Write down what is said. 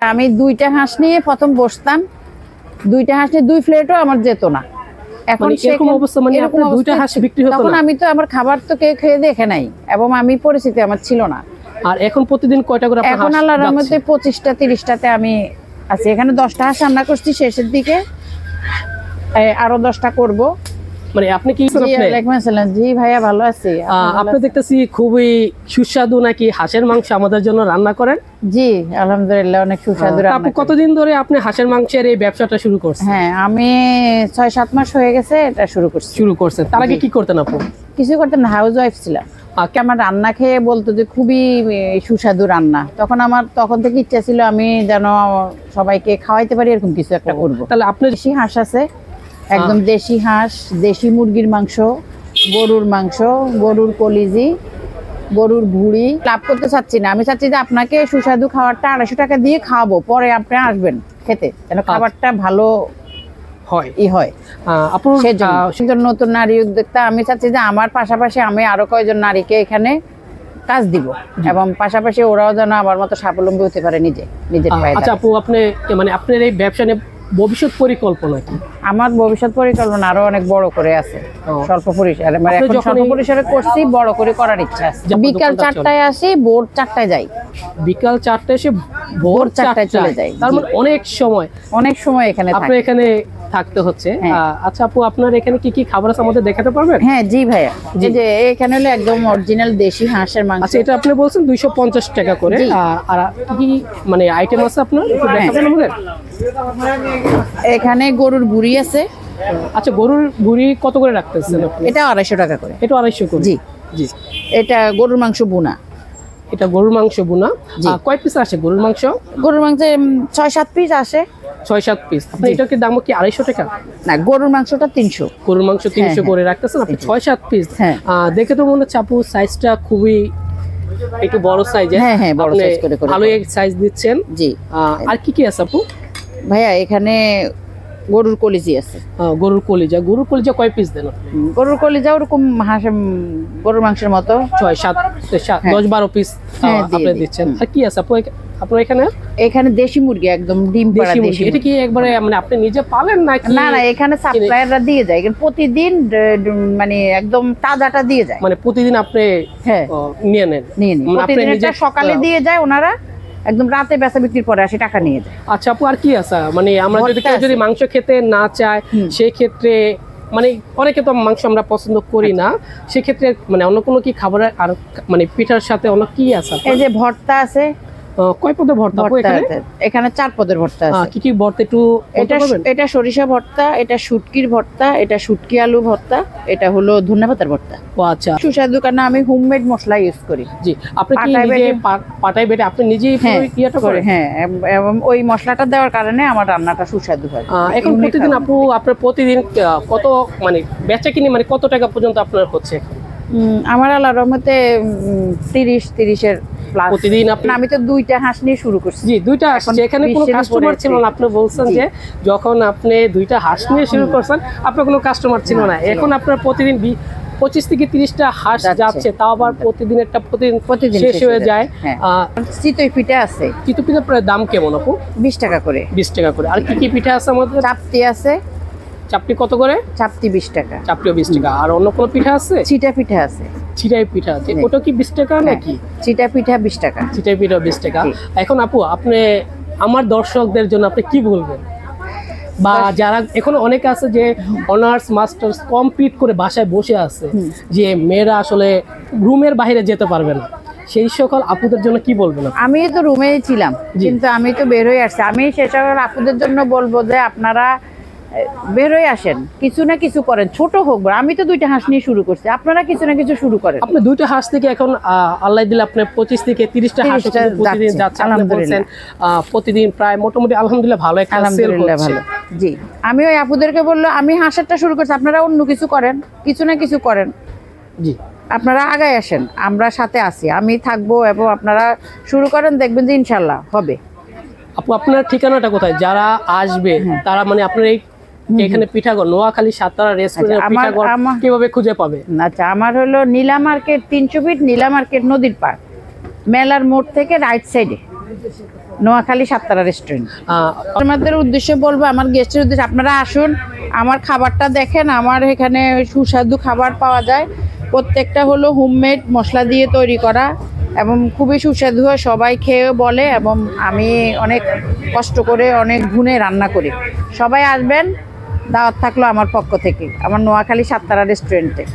আমি দুইটা হাঁস নিয়ে প্রথম বসতাম, দুইটা হাঁস নিয়ে 2 প্লেটও আমার যেত না। এখন এরকম অবস্থা, মানে আপনার দুইটা হাঁস বিক্রি হতো না? তখন আমি তো আমার খাবার তো কেউ খেয়ে দেখে নাই এবং আমি পরিস্থিতি আমার ছিল না। আর এখন প্রতিদিন কয়টা করে আপনার হাঁস? এখন আল্লাহর রহমতে 25টা 30টাতে আমি আছি। এখানে 10টা হাঁস রান্না করছি শেষের দিকে, আরো 10টা করব। মানে আপনি কি ওয়ালাইকুম আসসালাম। জি ভাইয়া ভালো আছি। আপনি দেখতেছি খুবই সুস্বাদু নাকি হাঁসের মাংস আমাদের জন্য রান্না করেন? জি আলহামদুলিল্লাহ অনেক সুস্বাদু রান্না। আপনি কতদিন ধরে আপনি হাঁসের মাংসের এই ব্যবসাটা শুরু করছেন? হ্যাঁ আমি 6-7 মাস হয়ে গেছে এটা শুরু করছেন। তার আগে কি করতেন আপু? কিছু করতেন না, হাউস ওয়াইফ ছিলাম। আমার রান্না খেয়ে বলতো যে খুবই সুস্বাদু রান্না। তখন থেকে ইচ্ছা ছিল আমি যেন সবাইকে খাওয়াইতে পারি, এরকম কিছু একটা করব। তাহলে আপনার দেশি হাঁস আছে, একদম দেশি হাঁস, দেশি মুরগির মাংস, গরুর মাংস, গরুর কলিজি, গরুর ভুঁড়ি। লাভ করতে চাচ্ছি না, আমি চাচ্ছি যে আপনাকে সুস্বাদু খাবারটা 250 টাকা দিয়ে খাওয়াবো, পরে আপনি আসবেন খেতে, যেন খাবারটা ভালো হয়। সেজন্য নতুন নারী উদ্যোক্তা আমি চাচ্ছি যে আমার পাশাপাশি আমি আরো কয়েকজন নারীকে এখানে কাজ দিব এবং পাশাপাশি ওরাও যেন আমার মতো স্বাবলম্বী হতে পারে নিজের পায়ে। আচ্ছা আপু, আপনি মানে আপনার এই ব্যবসা নিয়ে ভবিষ্যৎ পরিকল্পনা কি? আমার ভবিষ্যৎ পরিকল্পনা আরো অনেক বড় করে আছে। স্বল্প পরিসরে, মানে এখন স্বল্প পরিসরে করছি, বড় করে করার ইচ্ছা আছে। বিকাল 4টায় আসি, ভোর 4টায় যাই। বিকাল 4টায় এসে ভোর 4টায় চলে যাই। তার মানে অনেক সময় এখানে আপনি এখানে থাকতে হচ্ছে। আচ্ছা আপু, আপনার এখানে কি কি খাবার আছে আমাদের দেখাতে পারবেন? হ্যাঁ জি ভাইয়া, যে এখানে হলো একদম অরিজিনাল দেশি হাঁসের মাংস। আচ্ছা, এটা আপনি বলছেন 250 টাকা করে। আর কি মানে আইটেম আছে আপনার একটু দেখাবেন আমাদের? এখানে গরুর ভুঁড়ি আছে। আচ্ছা, গরুর ভুঁড়ি কত করে রাখতেছেন আপনি? এটা 250 টাকা করে। এটা 250 করে? জি জি। এটা গরুর মাংস বোনা। এটা গরুর মাংস বোনা। কয় পিস আসে গরুর মাংস? গরুর মাংসে 6-7 পিস আসে। 6-7 পিস। আপনি এটাকে দাম কি 250 টাকা? না, গরুর মাংসটা 300। গরুর মাংস 300 করে রাখতেছেন আপনি। 6-7 পিস। দেখে তো মনে হচ্ছে আপু সাইজটা খুবই একটু বড় সাইজের। হ্যাঁ বড় সাইজ করে ভালোই সাইজ দিচ্ছেন। জি। আর কি কি আছে আপু? ভাইয়া এখানে গরুর কলিজি আছে। গরুর কলিজা কয় পিস দেন? গরুর কলিজা ওরকম গরুর মাংসের মতো 10-12 পিস আপনি দিচ্ছেন। আর কি আছে আপু আপনার এখানে? দেশি মুরগি, একদম ডিম পাড়া দেশি। এটা কি একবারে মানে আপনি নিজে পালেন নাকি? না, এখানে সাপ্লায়াররা দিয়ে যায়, প্রতিদিন মানে একদম তাজাটা দিয়ে যায়। মানে প্রতিদিন আপনি নিয়ে নেন? প্রতিদিন এটা সকালে দিয়ে যায় ওনারা, একদম রাতে বেচা বিক্রির পরে আসে টাকা নিয়ে যায়। আচ্ছা আপু, আর কি আছে? মানে আমরা যদি মাংস খেতে না চাই সেই ক্ষেত্রে, মানে অনেকে তো মাংস আমরা পছন্দ করি না, সেক্ষেত্রে মানে অন্য কোনো কি খাবার আর মানে পিঠার সাথে অন্য কি আছে? এই যে ভর্তা আছে। কয় পদের ভর্তা? এখানে 4 পদের ভর্তা আছে। কি কি ভর্তা একটু বলতে পারবেন? এটা সরিষা ভর্তা, এটা শুটকির ভর্তা, এটা শুটকি আলু ভর্তা, এটা হলো ধনেপাতার ভর্তা। ও আচ্ছা। সুস্বাদু কারণ আমি হোমমেড মশলা ইউজ করি। জি। আপনি কি নিজে পাটাই বেটে আপনি নিজেই ইয়েটা করেন? হ্যাঁ, এবং ওই মশলাটা দেওয়ার কারণে আমার রান্নাটা সুস্বাদু হয়। এখন প্রতিদিন আপু আপনার প্রতিদিন কত মানে বেচা কিনি মানে কত টাকা পর্যন্ত আপনার হচ্ছে? আমার আল্লাহর রহমতে 30-এর প্লাস প্রতিদিন। আমি তো 2টা হাঁস নিয়ে শুরু করছি। জি, 2টা হাঁস। এখানে কোনো কাস্টমার ছিল না? আপনি বলছেন যে যখন আপনি 2টা হাঁস নিয়ে শুরু করছেন আপনার কোনো কাস্টমার ছিল না। এখন আপনার প্রতিদিন 25 থেকে 30টা হাঁস যাচ্ছে, তাও আবার প্রতিদিন শেষ হয়ে যায়। চিতই পিঠা আছে। চিতই পিঠার দাম কেমন আপু? 20 টাকা করে। 20 টাকা করে। আর কি কি পিঠা আছে আমাদের? চাপটি আছে। চাপটি কত করে? চাপটি 20 টাকা। চাপটিও 20 টাকা। আর অন্য কোনো পিঠা আছে? চিটা পিঠা আছে। চিটাই পিঠা আছে, ওটা কি 20 টাকা নাকি? চিটা পিঠা 20 টাকা। চিটাই পিঠা 20 টাকা। এখন আপু আপনি আমার দর্শকদের জন্য আপনি কি বলবেন? বা যারা এখন অনেকে আছে যে অনার্স মাস্টার্স কমপ্লিট করে বাসায় বসে আছে, যে মেয়েরা আসলে রুমের বাইরে যেতে পারবে না, সেই সকল আপুদের জন্য কি বলবেন? আমি তো রুমেই ছিলাম, কিন্তু আমি তো বের হয়ে আসছি। আমি সেই সকল আপুদের জন্য বলবো যে আপনারা বের হয়ে আসেন, কিছু না কিছু করেন, ছোট হোক। আমি তো 2টা হাঁস নিয়ে শুরু করছি, আপনারা কিছু না কিছু শুরু করেন। আপনি 2টা হাঁস থেকে এখন আল্লাহ দিলে আপনি 25 থেকে 30টা হাঁস প্রতিদিন যাচ্ছে। আপনি বলছেন প্রতিদিন প্রায় মোটামুটি আলহামদুলিল্লাহ ভালো একটা সেল হচ্ছে। জি, আমি ওই আপুদেরকে বললো আমি হাঁসেরটা শুরু করছি, আপনারা অন্য কিছু করেন, কিছু না কিছু করেন। জি, আপনারা আগায় আসেন, আমরা সাথে আছি, আমি থাকবো, এবং আপনারা শুরু করেন, দেখবেন যে ইনশাল্লাহ হবে। আপু আপনার ঠিকানাটা কোথায়? যারা আসবে তারা মানে আপনার এখানে পিঠাগড় নোয়াখালী সাততারা রেস্টুরেন্ট পিঠাগড় কিভাবে খুঁজে পাবে? আচ্ছা, আমার হলো নীলা মার্কেট 300 ফিট, নীলা মার্কেট নদীর পাড়, মেলার মোড় থেকে রাইট সাইডে। নোয়াখালী সাততারা রেস্টুরেন্ট। আহ, আপনাদের উদ্দেশ্যে বলবো, আমার গেস্টের উদ্দেশ্যে, আপনারা আসুন, আমার খাবারটা দেখেন। আমার এখানে সুস্বাদু খাবার পাওয়া যায়, প্রত্যেকটা হলো হোমমেড মশলা দিয়ে তৈরি করা এবং খুবই সুস্বাদু হয়, সবাই খেয়ে বলে। এবং আমি অনেক কষ্ট করে অনেক গুণে রান্না করি। সবাই আসবেন, দাওয়াত থাকলো আমার পক্ষ থেকে, আমার নোয়াখালী সাততারা রেস্টুরেন্টে।